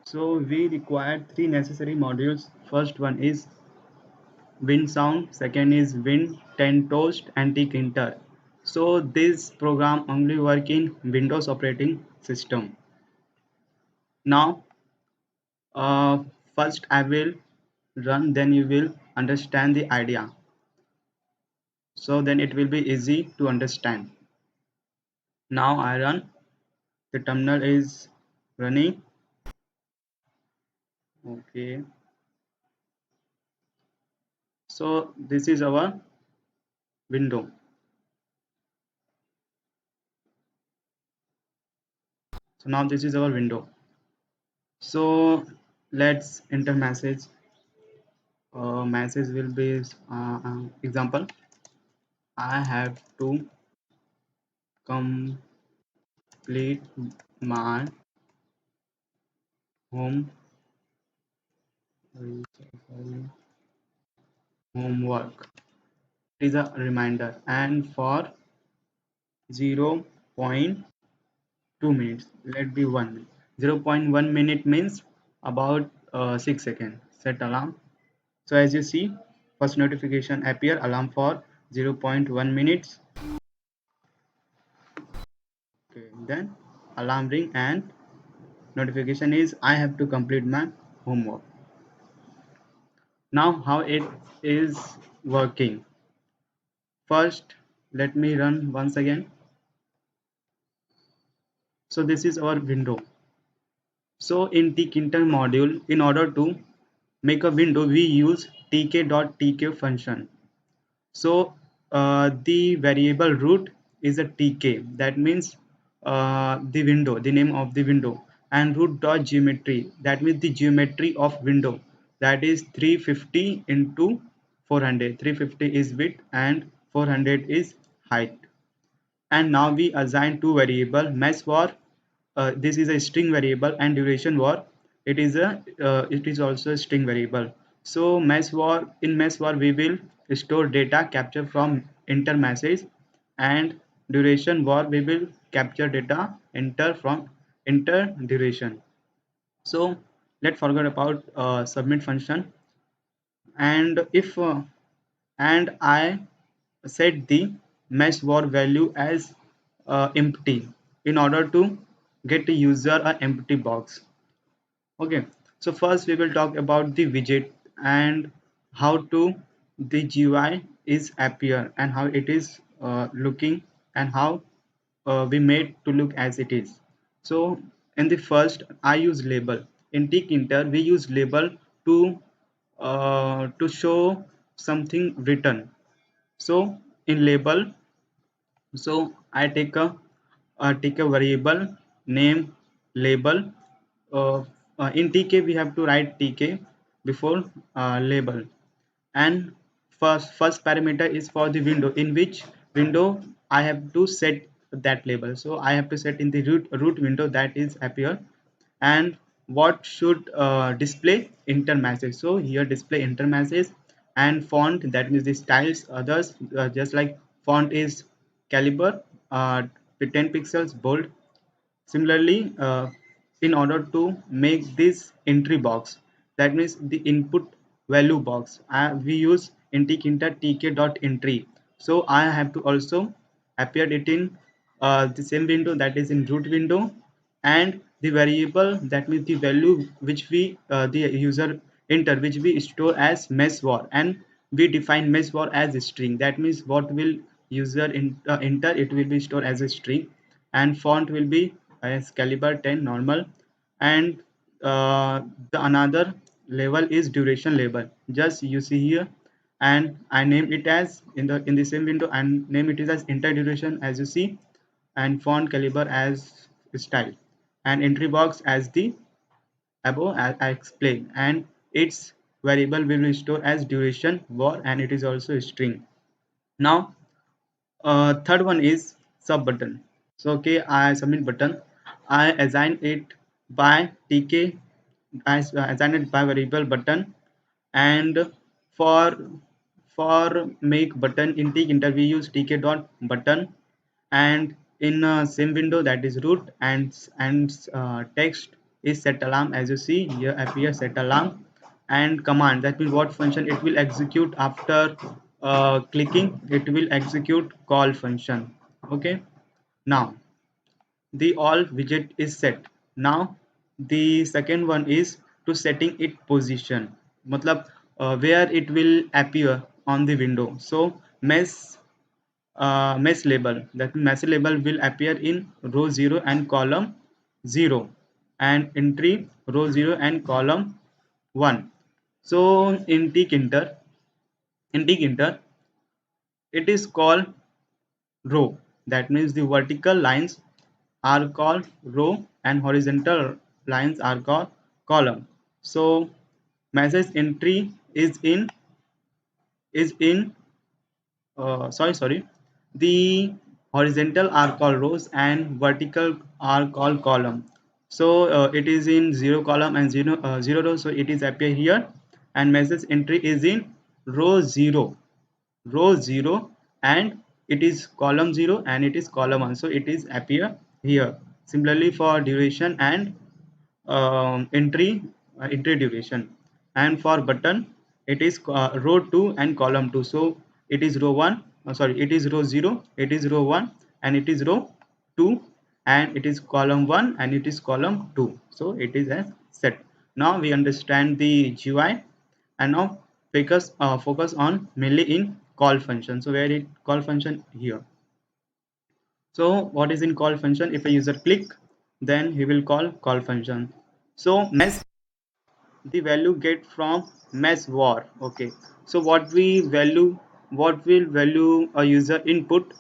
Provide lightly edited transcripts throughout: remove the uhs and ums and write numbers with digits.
So we require three necessary modules. First one is WinSound, second is WinTenToast and tkinter. So this program only work in Windows operating system. Now uh, first I will run, then you will understand the idea. So then it will be easy to understand. Now I run, the terminal is running. Okay, so this is our window. So now this is our window. So let's enter message. Message will be example, I have to complete my home homework. It is a reminder, and for 0.2 minutes, let be 1 minute. 0.1 minute means about 6 seconds. Set alarm. So as you see, first notification appear, alarm for 0.1 minutes. Okay, then alarm ring and notification is I have to complete my homework. Now how it is working. First, let me run once again. So this is our window. So in tkinter module, in order to make a window, we use tk.tk function. So the variable root is a tk. That means the window, the name of the window, and root dot geometry. That means the geometry of window. That is 350 into 400. 350 is width and 400 is height. And now we assign two variable mesh var. This is a string variable, and duration var, it is also a string variable. So mesh var we will store data capture from enter message, and duration var we will capture data enter from enter duration. So let's forget about submit function. And if and I set the mesh var value as empty in order to get a user a empty box. Okay, so first we will talk about the widget and how to the GUI is appear and how it is looking, and how we made to look as it is. So in the first I use label. In tkinter we use label to show something written. So in label, so I take a variable name label. uh, in tk we have to write tk before label. And first parameter is for the window, in which window I have to set that label. So I have to set in the root window, that is appear. And what should display enter message. So here display enter message. And font, that means the styles others, just like font is caliber, with 10 pixels bold. Similarly, in order to make this entry box, that means the input value box, we use tkinter tk.entry. So I have to also appear it in the same window, that is in root window. And the variable, that means the value which we the user enter, which we store as mesh var, and we define mesh var as a string. That means what will user enter, it will be stored as a string. And font will be as caliber 10 normal. And the another level is duration label, just you see here. And I name it as in the same window, and name it is as enter duration, as you see. And font caliber as style, and entry box as the above as I explained. And its variable will be stored as duration var, and it is also a string. Now third one is sub button. So okay, I submit button. I assign it by tk, as assign it by variable button. And for make button in tkinter we use tk dot button. And in same window, that is root and text, is set alarm. As you see here appear set alarm, and command, that means what function it will execute after clicking. It will execute call function. Okay, now the all widget is set. Now the second one is to setting it position, matlab where it will appear on the window. So mesh mesh label, that mesh label will appear in row 0 and column 0, and entry row 0 and column 1. So in tkinter, in tkinter it is called row, that means the vertical lines are called row and horizontal lines are called column. So message entry is in sorry, the horizontal are called rows and vertical are called column. So it is in 0 column and 0 row, so it is appear here, and message entry is in row 0, and it is column 0 and it is column 1, so it is appear here. Similarly for duration and entry duration, and for button it is row 2 and column 2. So it is row 1, sorry, it is row 0, it is row 1, and it is row 2, and it is column 1 and it is column 2. So it is as set. Now we understand the GUI, and now focus on mainly in call function. So where it call function here. So what is in call function? If a user click, then he will call function. So mesh, the value get from mesh var. Okay, so what will value a user input?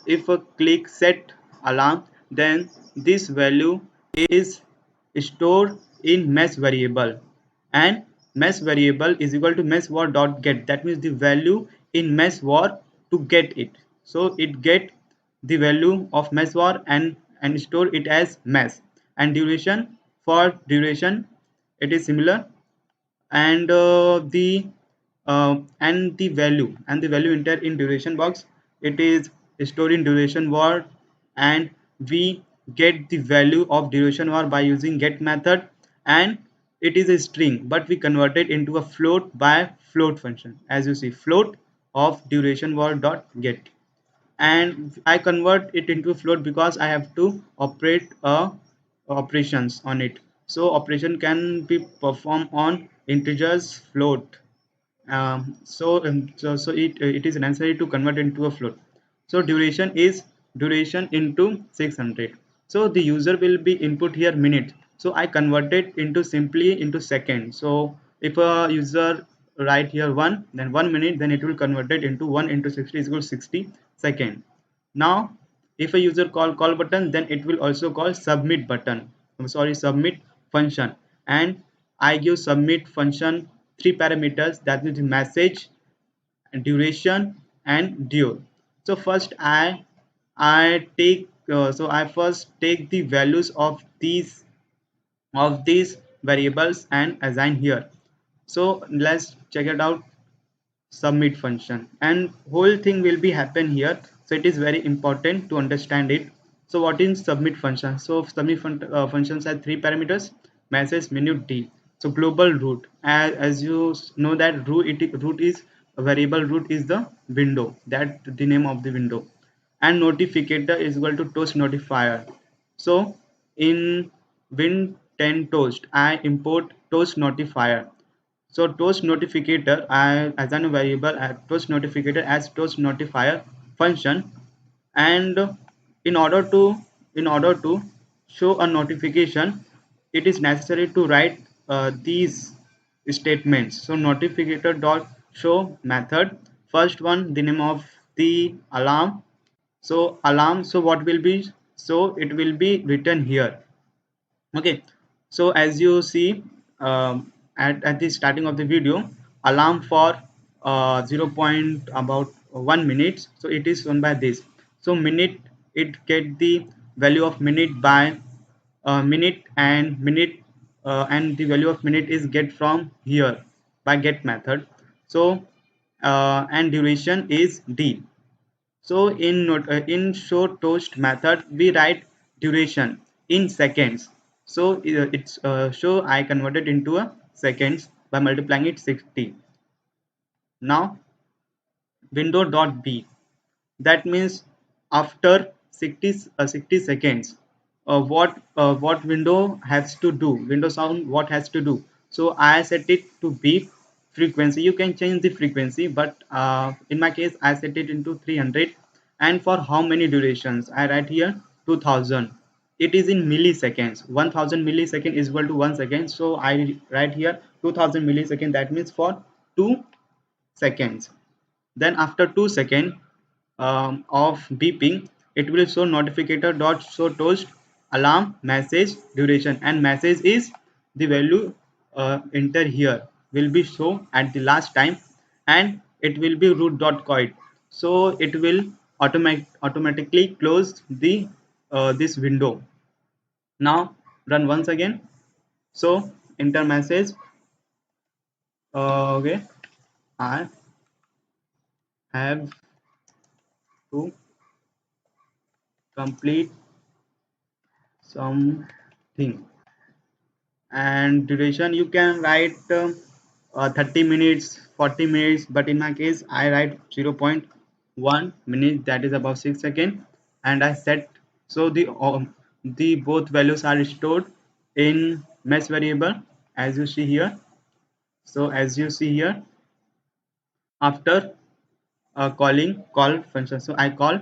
If a click set alarm, then this value is stored in mesh variable, and mesh variable is equal to mesh var dot get, that means the value in mesh var to get it. So it get the value of mesh var and store it as mesh. And duration, for duration it is similar, and the value entered in duration box, it is stored in duration var, and we get the value of duration var by using get method, and it is a string but we convert it into a float by float function. As you see, float of duration var dot get, and I convert it into a float because I have to operate operations on it. So operation can be performed on integers float. So it is necessary to convert into a float. So duration into 600. So the user will be input here minute. So I converted into simply into second. So if a user write here 1, then 1 minute, then it will convert it into 1 into 60 is equal to 60 second. Now if a user call button, then it will also call submit button. I'm sorry, submit function, and I give submit function 3 parameters, that is the message, duration, and due. So first I take so I first take the values of these variables and assign here. So let's check it out. Submit function, and whole thing will be happen here, so it is very important to understand it. So what is submit function? So submit functions has 3 parameters: message, minute, d. So global root, as you know that root is a variable, root is the window, that the name of the window, and notificator is equal to toast notifier. So in win10 toast I import toast notifier. So toast notificator, I assign a variable at toast notificator as toast notifier function, and in order to in order to show a notification, it is necessary to write these statements. So notificator dot show method, first one the name of the alarm. So alarm, so what will be, so it will be written here. Okay, so as you see, at the starting of the video, alarm for 0 point about 1 minute, so it is shown by this. So minute, it get the value of minute by minute, and the value of minute is get from here by get method. So and duration is d. So in show toast method we write duration in seconds. So so I converted into a seconds by multiplying it 60. Now window dot b, that means after 60 seconds, what window has to do, window sound what has to do. So I set it to beep frequency. You can change the frequency, but in my case I set it into 300. And for how many durations, I write here 2000. It is in milliseconds. 1000 millisecond is equal to 1 second, so I write here 2000 millisecond. That means for 2 seconds. Then after 2 seconds of beeping, it will show notificator dot show toast alarm message duration, and message is the value enter here will be show at the last time, and it will be root dot coid. So it will automatically close the this window. Now run once again. So enter message. Okay, I have to complete something. And duration you can write 30 minutes, 40 minutes, but in my case I write 0.1 minute, that is about 6 seconds. And I set, so the both values are stored in mesh variable, as you see here. So as you see here, after calling call function, so I call,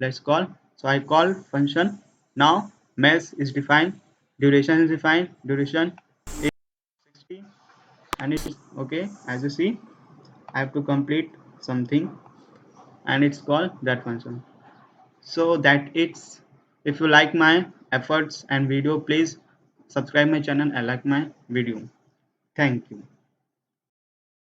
let's call, so I call function. Now mesh is defined, duration is defined, duration is 60, and it's okay. As you see, I have to complete something, and it's called that function. So that it's, if you like my efforts and video, please subscribe my channel and like my video. Thank you.